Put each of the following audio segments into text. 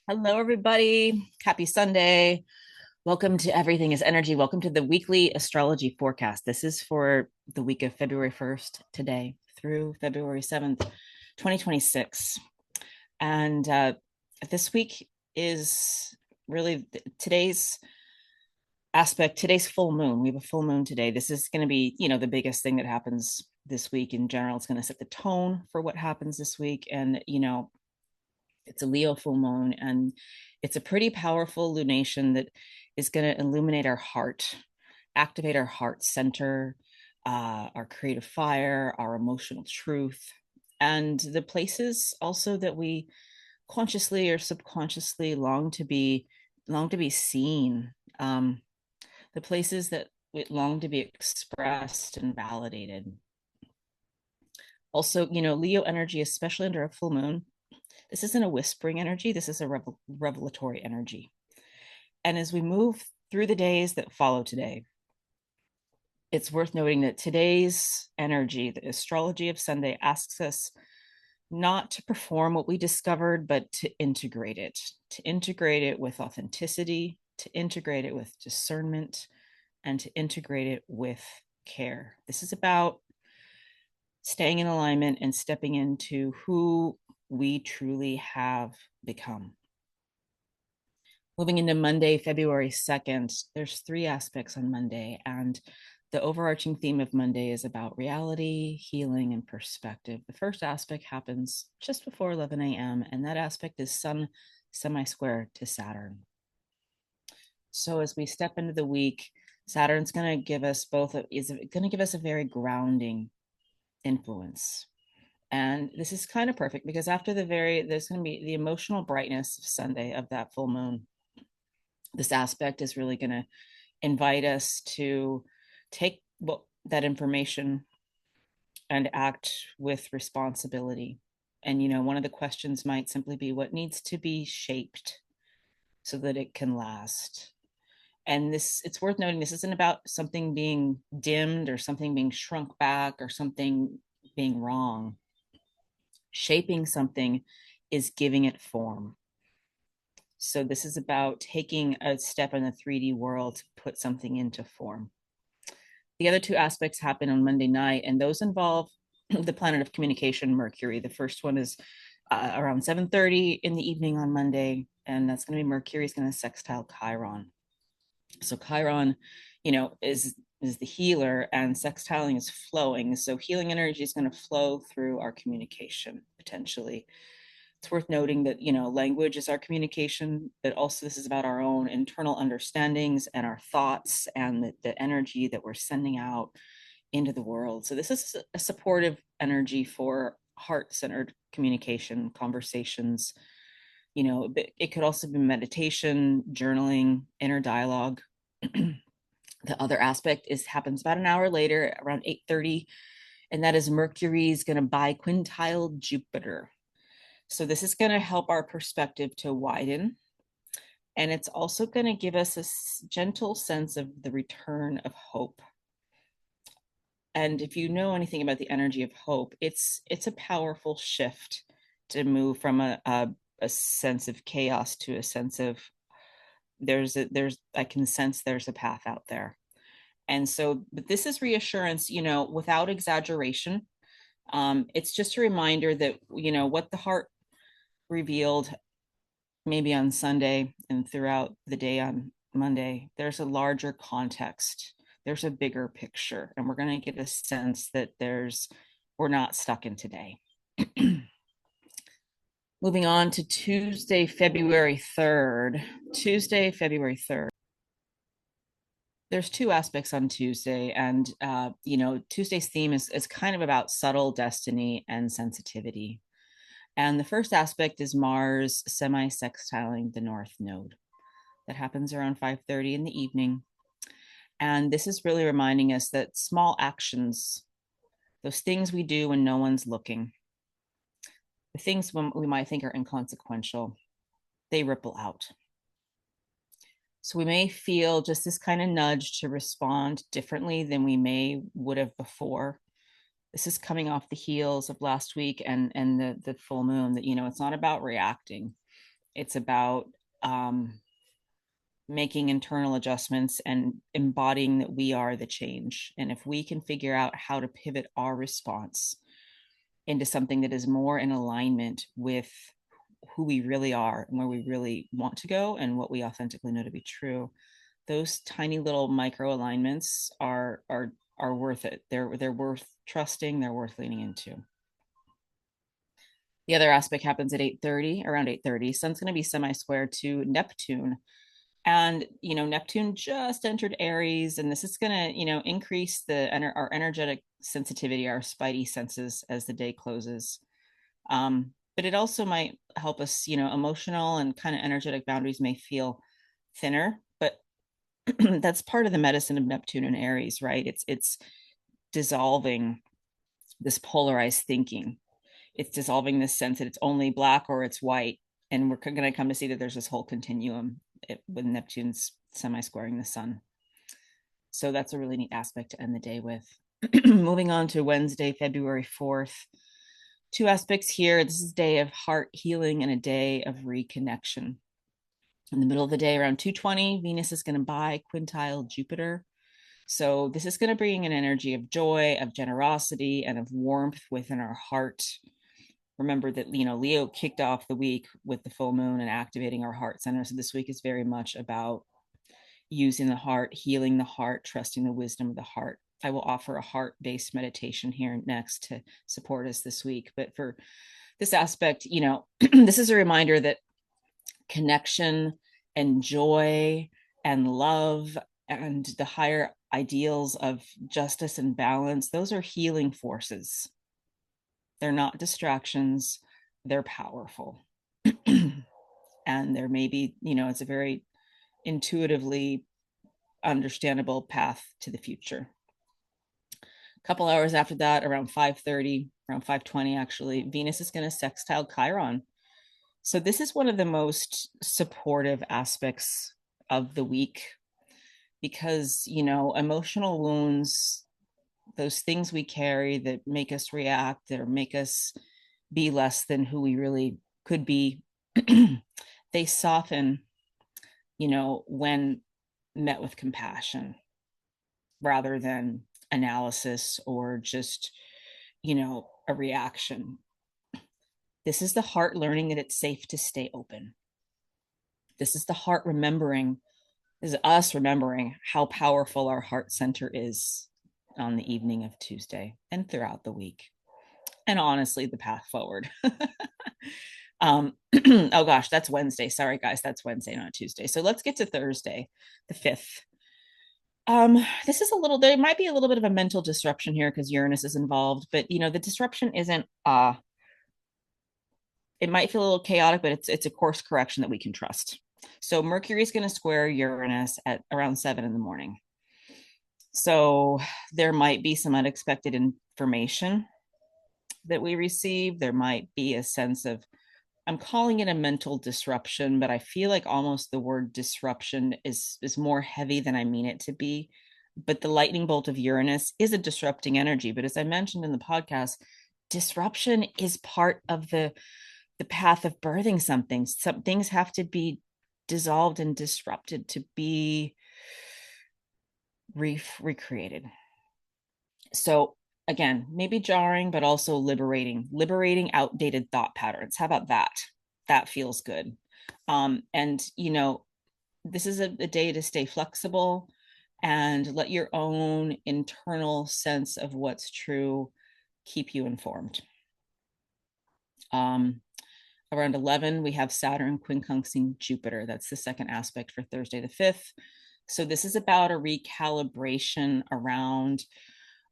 Hello, everybody. Happy Sunday. Welcome to Everything is Energy. Welcome to the weekly astrology forecast. This is for the week of February 1st today through February 7th, 2026. And this week is really today's aspect, today's full moon. We have a full moon today. This is going to be, the biggest thing that happens this week in general. It's going to set the tone for what happens this week. And, it's a Leo full moon, and it's a pretty powerful lunation that is going to illuminate our heart, activate our heart center, our creative fire, our emotional truth, and the places also that we consciously or subconsciously long to be seen. The places that we long to be expressed and validated. Also, Leo energy, especially under a full moon, this isn't a whispering energy. This is a revelatory energy. And as we move through the days that follow today, it's worth noting that today's energy, the astrology of Sunday, asks us not to perform what we discovered, but to integrate it with authenticity, to integrate it with discernment, and to integrate it with care. This is about staying in alignment and stepping into who we truly have become. Moving into Monday, February 2nd, there's three aspects on Monday. And the overarching theme of Monday is about reality, healing, and perspective. The first aspect happens just before 11 a.m., and that aspect is Sun semi-square to Saturn. So as we step into the week, Saturn's going to give us a very grounding influence. And this is kind of perfect because there's going to be the emotional brightness of Sunday of that full moon. This aspect is really going to invite us to take that information and act with responsibility. And, one of the questions might simply be what needs to be shaped so that it can last. And it's worth noting, this isn't about something being dimmed or something being shrunk back or something being wrong. Shaping something is giving it form. So this is about taking a step in the 3D world to put something into form. The other two aspects happen on Monday night, and those involve the planet of communication, Mercury. The first one is around 7:30 in the evening on Monday, and that's going to be Mercury is going to sextile Chiron. So Chiron, is the healer, and sextiling is flowing. So healing energy is going to flow through our communication potentially. It's worth noting that, language is our communication, but also this is about our own internal understandings and our thoughts and the energy that we're sending out into the world. So this is a supportive energy for heart-centered communication, conversations. It could also be meditation, journaling, inner dialogue. The other aspect happens about an hour later, around 8:30, and that is Mercury's going to biquintile Jupiter. So this is going to help our perspective to widen. And it's also going to give us a gentle sense of the return of hope. And if you know anything about the energy of hope, it's a powerful shift to move from a sense of chaos to a sense of I can sense there's a path out there. And so, but this is reassurance, without exaggeration. It's just a reminder that, what the heart revealed maybe on Sunday and throughout the day on Monday, there's a larger context. There's a bigger picture, and we're going to get a sense that we're not stuck in today. Moving on to Tuesday, February 3rd. Tuesday, February 3rd. There's two aspects on Tuesday, and Tuesday's theme is kind of about subtle destiny and sensitivity. And the first aspect is Mars semi-sextiling the North Node. That happens around 5:30 in the evening. And this is really reminding us that small actions, those things we do when no one's looking, the things we might think are inconsequential, they ripple out. So we may feel just this kind of nudge to respond differently than we would have before. This is coming off the heels of last week and the full moon that, it's not about reacting. It's about making internal adjustments and embodying that we are the change. And if we can figure out how to pivot our response into something that is more in alignment with who we really are and where we really want to go and what we authentically know to be true, those tiny little micro alignments are worth it. They're worth trusting, they're worth leaning into. The other aspect happens at 8:30, around 8:30. Sun's going to be semi-square to Neptune. And, Neptune just entered Aries, and this is going to, increase our energetic sensitivity, our spidey senses as the day closes. But it also might help us, emotional and kind of energetic boundaries may feel thinner, but that's part of the medicine of Neptune and Aries, right? It's dissolving this polarized thinking. It's dissolving this sense that it's only black or it's white. And we're going to come to see that there's this whole continuum with Neptune's semi-squaring the sun. So that's a really neat aspect to end the day with. Moving on to Wednesday, February 4th. Two aspects here. This is a day of heart healing and a day of reconnection. In the middle of the day, around 2:20, Venus is going to bi-quintile Jupiter. So this is going to bring an energy of joy, of generosity, and of warmth within our heart. Remember that, Leo kicked off the week with the full moon and activating our heart center. So this week is very much about using the heart, healing the heart, trusting the wisdom of the heart. I will offer a heart-based meditation here next to support us this week. But for this aspect, this is a reminder that connection and joy and love and the higher ideals of justice and balance, those are healing forces. They're not distractions, they're powerful. And there may be, it's a very intuitively understandable path to the future. A couple hours after that, around 5:30, around 5:20 actually, Venus is going to sextile Chiron. So this is one of the most supportive aspects of the week because, emotional wounds, those things we carry that make us react or make us be less than who we really could be, they soften, when met with compassion rather than analysis or just, a reaction. This is the heart learning that it's safe to stay open. This is the heart remembering, this is us remembering how powerful our heart center is on the evening of Tuesday and throughout the week. And honestly, the path forward. Oh gosh, that's Wednesday. Sorry, guys, that's Wednesday, not Tuesday. So let's get to Thursday, the 5th. This is there might be a little bit of a mental disruption here because Uranus is involved, but the disruption isn't it might feel a little chaotic, but it's a course correction that we can trust. So Mercury is going to square Uranus at around 7 in the morning. So there might be some unexpected information that we receive. There might be a sense of, I'm calling it a mental disruption, but I feel like almost the word disruption is more heavy than I mean it to be. But the lightning bolt of Uranus is a disrupting energy. But as I mentioned in the podcast, disruption is part of the path of birthing something. Some things have to be dissolved and disrupted to be recreated. So again, maybe jarring, but also liberating outdated thought patterns. How about that? That feels good. And this is a day to stay flexible and let your own internal sense of what's true keep you informed. Around 11, we have Saturn quincunxing Jupiter. That's the second aspect for Thursday the 5th. So this is about a recalibration around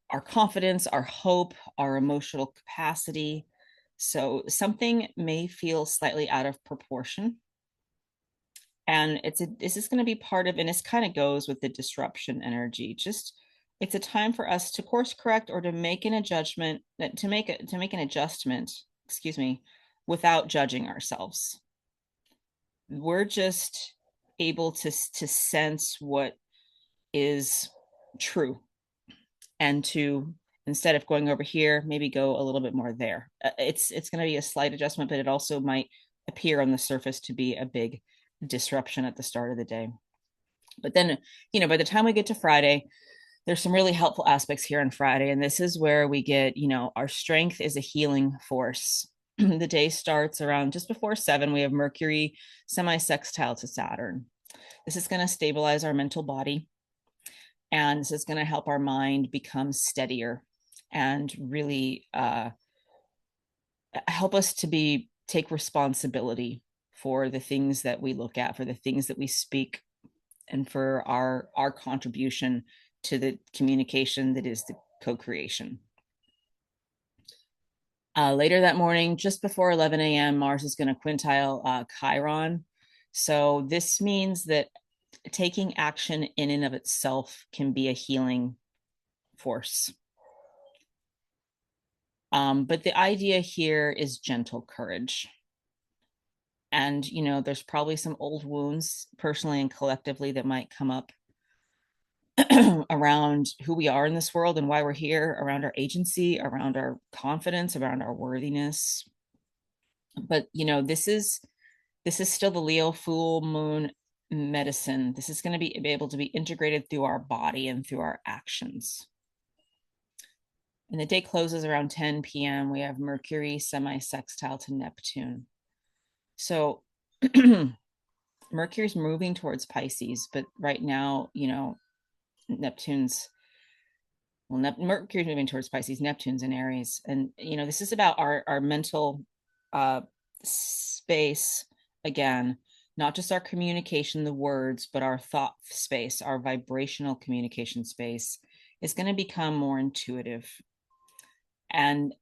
our confidence, our hope, our emotional capacity. So something may feel slightly out of proportion. And this is going to be part of, and this kind of goes with the disruption energy. It's a time for us to course correct or to make an adjustment, to make an adjustment, excuse me, without judging ourselves. We're just able to sense what is true and to, instead of going over here, maybe go a little bit more there. It's going to be a slight adjustment, but it also might appear on the surface to be a big disruption at the start of the day. But then, by the time we get to Friday, there's some really helpful aspects here on Friday. And this is where we get, our strength is a healing force. The day starts around just before 7. We have Mercury semi-sextile to Saturn. This is going to stabilize our mental body. And this is going to help our mind become steadier and really help us to take responsibility for the things that we look at, for the things that we speak, and for our contribution to the communication that is the co-creation. Later that morning, just before 11 a.m., Mars is going to quintile Chiron. So this means that taking action in and of itself can be a healing force. But the idea here is gentle courage. And, there's probably some old wounds personally and collectively that might come up around who we are in this world and why we're here, around our agency, around our confidence, around our worthiness. But, this is still the Leo full moon medicine. This is going to be able to be integrated through our body and through our actions. And the day closes around 10 p.m. We have Mercury semi-sextile to Neptune. So Mercury's moving towards Pisces, but right now, Mercury's moving towards Pisces, Neptune's in Aries. And, this is about our mental space, again, not just our communication, the words, but our thought space, our vibrational communication space is going to become more intuitive. And,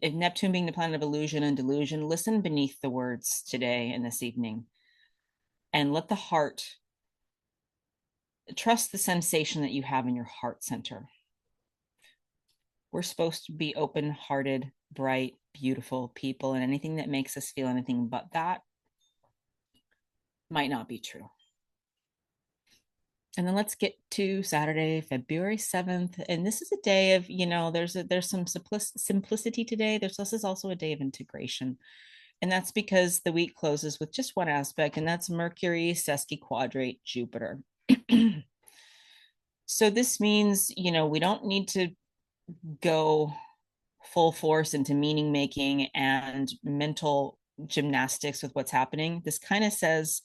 if Neptune being the planet of illusion and delusion, listen beneath the words today and this evening and let the heart trust the sensation that you have in your heart center. We're supposed to be open-hearted, bright, beautiful people, and anything that makes us feel anything but that might not be true. And then let's get to Saturday, February 7th. And this is a day of, there's some simplicity today. This is also a day of integration. And that's because the week closes with just one aspect, and that's Mercury sesquiquadrate Jupiter. So this means, we don't need to go full force into meaning making and mental gymnastics with what's happening. This kind of says,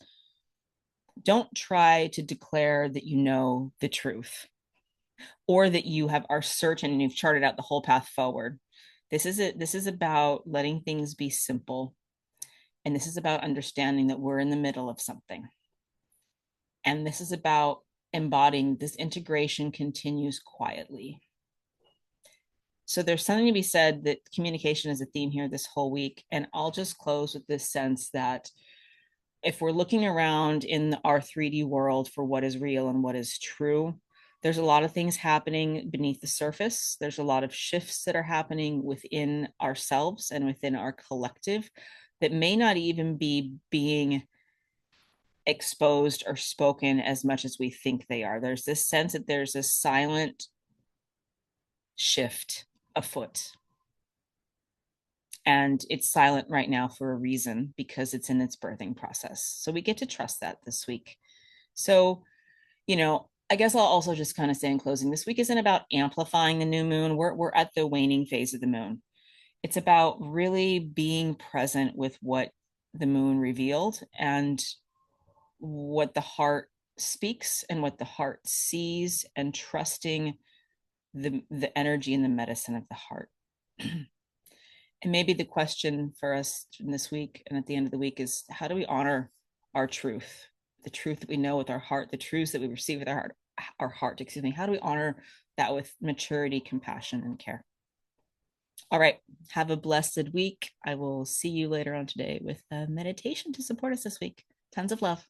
don't try to declare that you know the truth or that you are certain and you've charted out the whole path forward. This is about letting things be simple. And this is about understanding that we're in the middle of something. And this is about embodying this integration continues quietly. So there's something to be said that communication is a theme here this whole week. And I'll just close with this sense that if we're looking around in our 3D world for what is real and what is true, there's a lot of things happening beneath the surface. There's a lot of shifts that are happening within ourselves and within our collective that may not even be being exposed or spoken as much as we think they are. There's this sense that there's a silent shift afoot. And it's silent right now for a reason, because it's in its birthing process. So we get to trust that this week. So, I guess I'll also just kind of say in closing, this week isn't about amplifying the new moon. We're at the waning phase of the moon. It's about really being present with what the moon revealed and what the heart speaks and what the heart sees, and trusting the energy and the medicine of the heart. And maybe the question for us this week and at the end of the week is, how do we honor our truth, the truth that we know with our heart, the truths that we receive with our heart, how do we honor that with maturity, compassion, and care? All right, have a blessed week. I will see you later on today with a meditation to support us this week. Tons of love.